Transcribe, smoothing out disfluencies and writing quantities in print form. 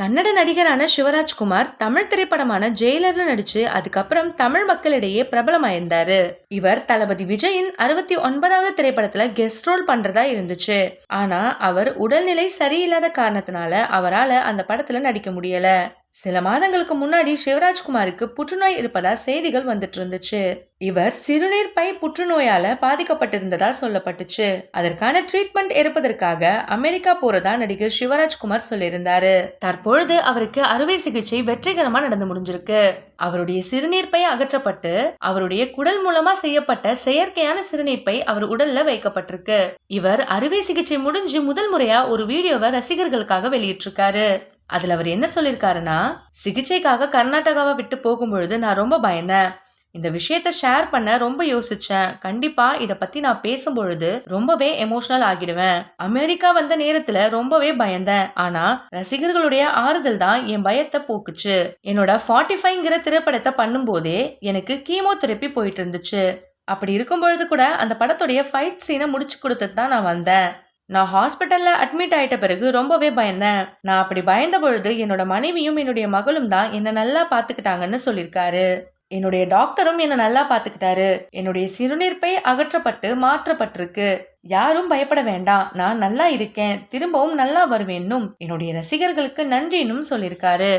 கன்னட நடிகரான சிவராஜ்குமார் தமிழ் திரைப்படமான ஜெயிலர்ல நடிச்சு அதுக்கப்புறம் தமிழ் மக்களிடையே பிரபலமாயிருந்தாரு. இவர் தளபதி விஜயின் 69வது திரைப்படத்துல கெஸ்ட் ரோல் பண்றதா இருந்துச்சு. ஆனா அவர் உடல்நிலை சரியில்லாத காரணத்தினால அவரால அந்த படத்துல நடிக்க முடியல. சில மாதங்களுக்கு முன்னாடி சிவராஜ்குமாருக்கு புற்றுநோய் இருப்பதா செய்திகள் வந்துட்டு இருந்துச்சு. இவர் சிறுநீர் பை புற்றுநோயால பாதிக்கப்பட்டிருந்ததா சொல்லப்பட்டுச்சு. அதற்கான ட்ரீட்மெண்ட் எடுப்பதற்காக அமெரிக்கா போறதா நடிகர் சிவராஜ்குமார் சொல்லியிருந்தாரு. தற்பொழுது அவருக்கு அறுவை சிகிச்சை வெற்றிகரமா நடந்து முடிஞ்சிருக்கு. அவருடைய சிறுநீர் பை அகற்றப்பட்டு அவருடைய குடல் மூலமா செய்யப்பட்ட செயற்கையான சிறுநீர் பை அவர் உடல்ல வைக்கப்பட்டிருக்கு. இவர் அறுவை சிகிச்சை முடிஞ்சு முதல் முறையா ஒரு வீடியோவை ரசிகர்களுக்காக வெளியிட்டிருக்காரு. அதுல அவர் என்ன சொல்லிருக்காருன்னா, சிகிச்சைக்காக கர்நாடகாவை விட்டு போகும்பொழுது நான் ரொம்ப பயந்தேன். இந்த விஷயத்த ஷேர் பண்ண ரொம்ப யோசிச்சேன். கண்டிப்பா இத பத்தி நான் பேசும்பொழுது ரொம்பவே எமோஷனல் ஆகிடுவேன். அமெரிக்கா வந்த நேரத்துல ரொம்பவே பயந்தேன். ஆனா ரசிகர்களுடைய ஆறுதல் தான் என் பயத்தை போக்குச்சு. என்னோட 45ங்கிற திரைப்படத்தை பண்ணும் போதே எனக்கு கீமோதெரப்பி போயிட்டு இருந்துச்சு. அப்படி இருக்கும் பொழுது கூட அந்த படத்துடைய ஃபைட் சீனை முடிச்சு கொடுத்துட்டு தான் நான் வந்தேன். நான் ஹாஸ்பிட்டல்ல அட்மிட் ஆயிட்ட பிறகு ரொம்பவே பயந்தேன். நான் அப்படி பயந்த பொழுது என்னோட மனைவியும் என்னுடைய மகளும் தான் என்ன நல்லா பாத்துக்கிட்டாங்கன்னு சொல்லியிருக்காரு. என்னுடைய டாக்டரும் என்ன நல்லா பாத்துக்கிட்டாரு. என்னுடைய சிறுநீர் பை அகற்றப்பட்டு மாற்றப்பட்டிருக்கு. யாரும் பயப்பட வேண்டாம், நான் நல்லா இருக்கேன், திரும்பவும் நல்லா வருவேன்னும் என்னுடைய ரசிகர்களுக்கு நன்றினும் சொல்லியிருக்காரு.